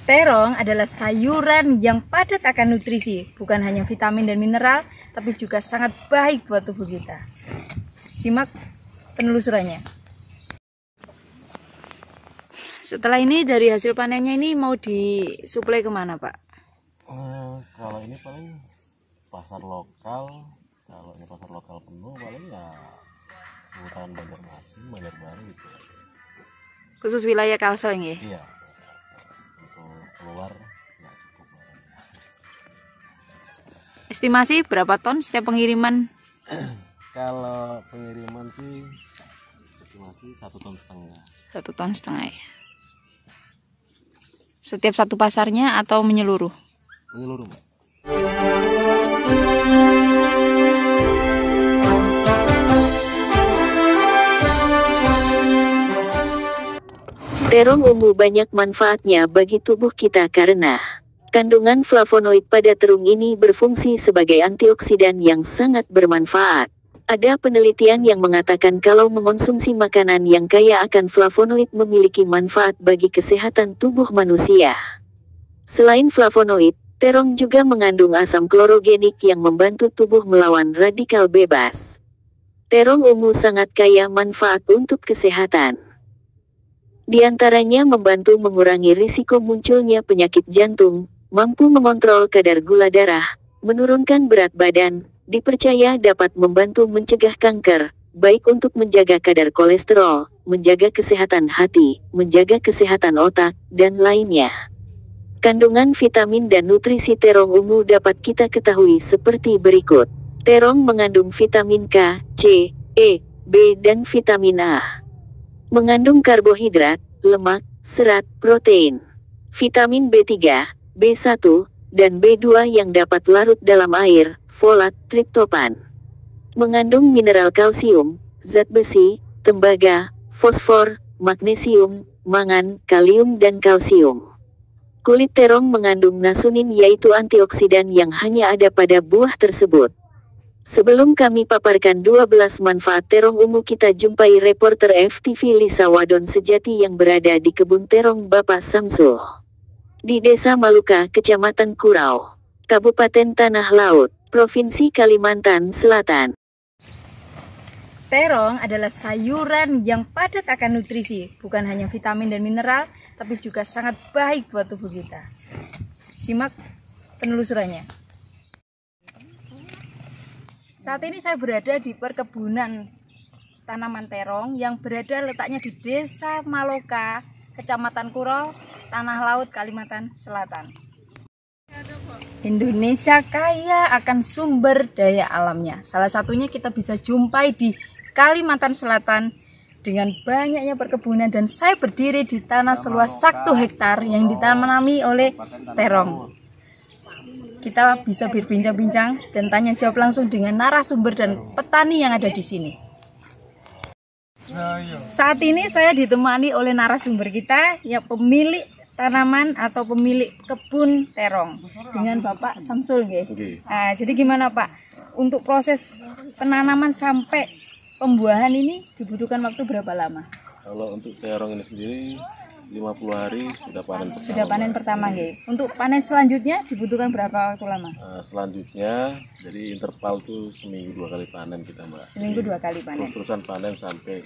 Terong adalah sayuran yang padat akan nutrisi, bukan hanya vitamin dan mineral, tapi juga sangat baik buat tubuh kita. Simak penelusurannya. Setelah ini dari hasil panennya ini mau disuplai kemana, Pak? Kalau ini paling pasar lokal, kalau ini pasar lokal penuh paling ya seputaran Banjarmasin, Banjarbaru gitu. Khusus wilayah Kalsel ya? Iya. Untuk keluar ya cukup. Estimasi berapa ton setiap pengiriman? Kalau pengiriman sih estimasi 1,5 ton. 1,5 ton ya. Setiap satu pasarnya atau menyeluruh? Menyeluruh, Mbak. Terong ungu banyak manfaatnya bagi tubuh kita karena kandungan flavonoid pada terung ini berfungsi sebagai antioksidan yang sangat bermanfaat. Ada penelitian yang mengatakan kalau mengonsumsi makanan yang kaya akan flavonoid memiliki manfaat bagi kesehatan tubuh manusia. Selain flavonoid, terong juga mengandung asam klorogenik yang membantu tubuh melawan radikal bebas. Terong ungu sangat kaya manfaat untuk kesehatan. Di antaranya membantu mengurangi risiko munculnya penyakit jantung, mampu mengontrol kadar gula darah, menurunkan berat badan, dipercaya dapat membantu mencegah kanker, baik untuk menjaga kadar kolesterol, menjaga kesehatan hati, menjaga kesehatan otak, dan lainnya. Kandungan vitamin dan nutrisi terong ungu dapat kita ketahui seperti berikut. Terong mengandung vitamin K, C, E, B dan vitamin A. Mengandung karbohidrat, lemak, serat, protein. Vitamin B3, B1, dan B2 yang dapat larut dalam air, folat, triptopan. Mengandung mineral kalsium, zat besi, tembaga, fosfor, magnesium, mangan, kalium dan kalsium. Kulit terong mengandung nasunin yaitu antioksidan yang hanya ada pada buah tersebut. Sebelum kami paparkan 12 manfaat terong ungu, kita jumpai reporter FTV Lisa Wadon Sejati yang berada di kebun terong Bapak Samsul di Desa Maluka, Kecamatan Kurau, Kabupaten Tanah Laut, Provinsi Kalimantan Selatan. Terong adalah sayuran yang padat akan nutrisi, bukan hanya vitamin dan mineral, tapi juga sangat baik buat tubuh kita. Simak penelusurannya. Saat ini saya berada di perkebunan tanaman terong yang berada letaknya di Desa Maloka, Kecamatan Kurau, Tanah Laut, Kalimantan Selatan. Indonesia kaya akan sumber daya alamnya. Salah satunya kita bisa jumpai di Kalimantan Selatan dengan banyaknya perkebunan, dan saya berdiri di tanah seluas 1 hektar yang ditanami oleh terong. Kita bisa berbincang-bincang dan tanya jawab langsung dengan narasumber dan petani yang ada di sini. Saat ini saya ditemani oleh narasumber kita, yang pemilik tanaman atau pemilik kebun terong, dengan Bapak Samsul. Nah, jadi gimana Pak, untuk proses penanaman sampai pembuahan ini dibutuhkan waktu berapa lama? Kalau untuk terong ini sendiri 50 hari sudah panen pertama. Sudah panen pertama, nggih. Untuk panen selanjutnya dibutuhkan berapa waktu lama? Selanjutnya jadi interval tuh seminggu 2 kali panen kita, Mbak. Seminggu 2 kali panen. Terus-terusan panen sampai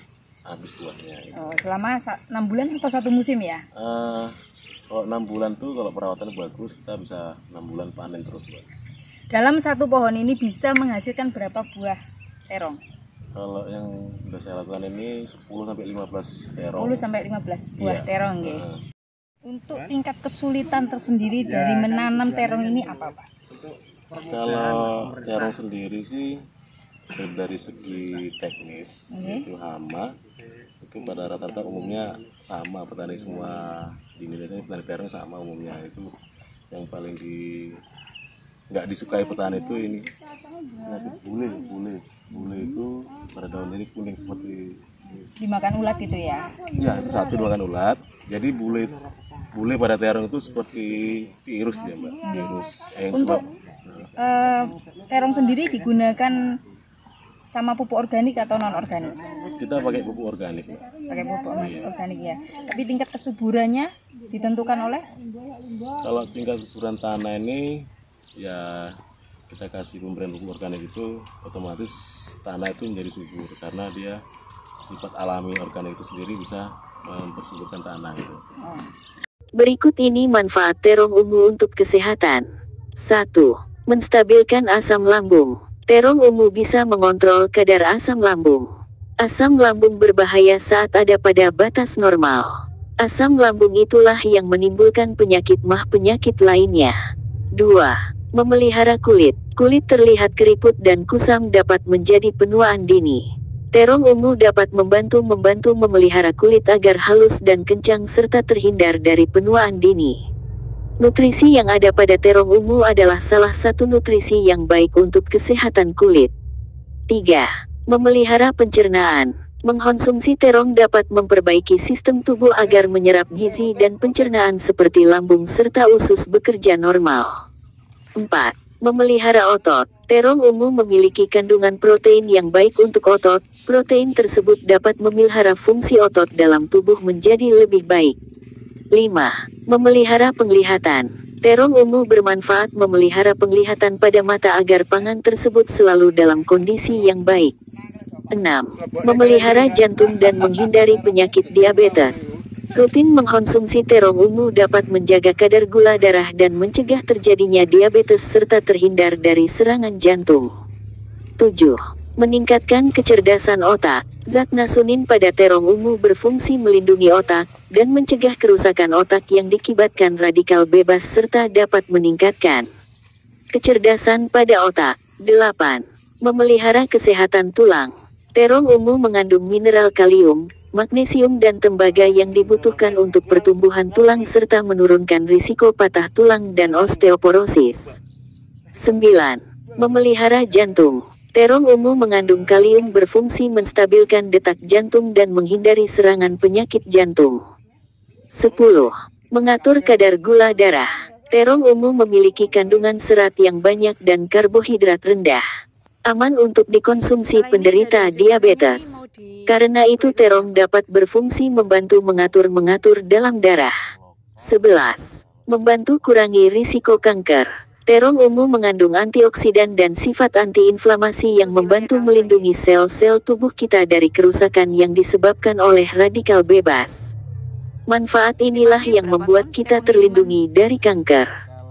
habis buahnya. Gitu. Oh, selama 6 bulan atau 1 musim ya? Kalau 6 bulan tuh kalau perawatannya bagus kita bisa 6 bulan panen terus, Mbak. Dalam satu pohon ini bisa menghasilkan berapa buah terong? Kalau yang sudah saya lakukan ini 10-15 terong. 10-15 buah terong, nggih. Untuk tingkat kesulitan tersendiri Ya, dari menanam terong ini apa, Pak? Kalau terong sendiri sih dari segi teknis, itu hama, itu pada rata-rata umumnya sama, petani semua di Indonesia ini petani terong sama umumnya. Itu yang paling nggak disukai petani itu ini bule itu pada daun ini kuning seperti dimakan ulat itu ya? Ya, itu satu dimakan ulat. Jadi bule pada terong itu seperti virus dia, Mbak. Virus. Untuk terong sendiri digunakan sama pupuk organik atau non organik? Kita pakai pupuk organik, Mbak. Pakai pupuk organik ya. Tapi tingkat kesuburannya ditentukan oleh? Kalau tingkat kesuburan tanah ini ya kita kasih pemberian pupuk organik itu otomatis tanah itu menjadi subur karena dia sifat alami organik itu sendiri bisa mempersuburkan tanah itu. Berikut ini manfaat terong ungu untuk kesehatan. 1. Menstabilkan asam lambung. Terong ungu bisa mengontrol kadar asam lambung. Asam lambung berbahaya saat ada pada batas normal. Asam lambung itulah yang menimbulkan penyakit penyakit lainnya. 2. Memelihara kulit. Kulit terlihat keriput dan kusam dapat menjadi penuaan dini. Terong ungu dapat membantu memelihara kulit agar halus dan kencang serta terhindar dari penuaan dini. Nutrisi yang ada pada terong ungu adalah salah satu nutrisi yang baik untuk kesehatan kulit. 3. Memelihara pencernaan. Mengkonsumsi terong dapat memperbaiki sistem tubuh agar menyerap gizi dan pencernaan seperti lambung serta usus bekerja normal. 4. Memelihara otot. Terong ungu memiliki kandungan protein yang baik untuk otot. Protein tersebut dapat memelihara fungsi otot dalam tubuh menjadi lebih baik. 5. Memelihara penglihatan. Terong ungu bermanfaat memelihara penglihatan pada mata agar pangan tersebut selalu dalam kondisi yang baik. 6. Memelihara jantung dan menghindari penyakit diabetes. Rutin mengkonsumsi terong ungu dapat menjaga kadar gula darah dan mencegah terjadinya diabetes serta terhindar dari serangan jantung. 7. Meningkatkan kecerdasan otak. Zat nasunin pada terong ungu berfungsi melindungi otak dan mencegah kerusakan otak yang dikibatkan radikal bebas serta dapat meningkatkan kecerdasan pada otak. 8. Memelihara kesehatan tulang. Terong ungu mengandung mineral kalium, magnesium dan tembaga yang dibutuhkan untuk pertumbuhan tulang serta menurunkan risiko patah tulang dan osteoporosis. 9. Memelihara jantung. Terong ungu mengandung kalium berfungsi menstabilkan detak jantung dan menghindari serangan penyakit jantung. 10. Mengatur kadar gula darah. Terong ungu memiliki kandungan serat yang banyak dan karbohidrat rendah. Aman untuk dikonsumsi penderita diabetes. Karena itu terong dapat berfungsi membantu mengatur dalam darah. 11. Membantu kurangi risiko kanker. Terong ungu mengandung antioksidan dan sifat antiinflamasi yang membantu melindungi sel-sel tubuh kita dari kerusakan yang disebabkan oleh radikal bebas. Manfaat inilah yang membuat kita terlindungi dari kanker.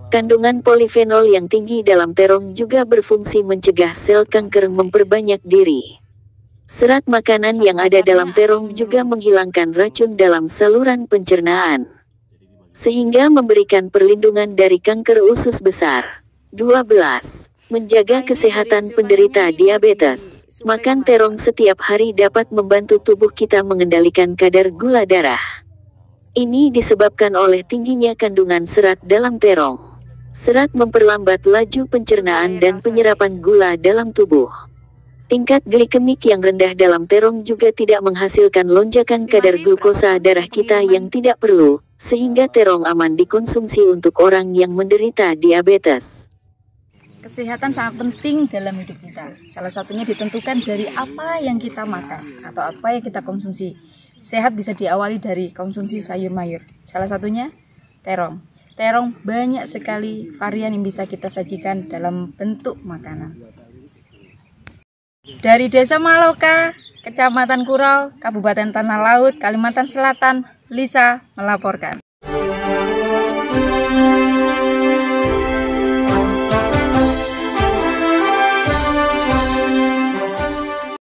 Kandungan polifenol yang tinggi dalam terong juga berfungsi mencegah sel kanker memperbanyak diri. Serat makanan yang ada dalam terong juga menghilangkan racun dalam saluran pencernaan, sehingga memberikan perlindungan dari kanker usus besar. 12. Menjaga kesehatan penderita diabetes. Makan terong setiap hari dapat membantu tubuh kita mengendalikan kadar gula darah. Ini disebabkan oleh tingginya kandungan serat dalam terong. Serat memperlambat laju pencernaan dan penyerapan gula dalam tubuh. Tingkat glikemik yang rendah dalam terong juga tidak menghasilkan lonjakan kadar glukosa darah kita yang tidak perlu, sehingga terong aman dikonsumsi untuk orang yang menderita diabetes. Kesehatan sangat penting dalam hidup kita. Salah satunya ditentukan dari apa yang kita makan atau apa yang kita konsumsi. Sehat bisa diawali dari konsumsi sayur mayur. Salah satunya terong. Terong banyak sekali varian yang bisa kita sajikan dalam bentuk makanan. Dari Desa Maloka, Kecamatan Kurau, Kabupaten Tanah Laut, Kalimantan Selatan, Lisa melaporkan.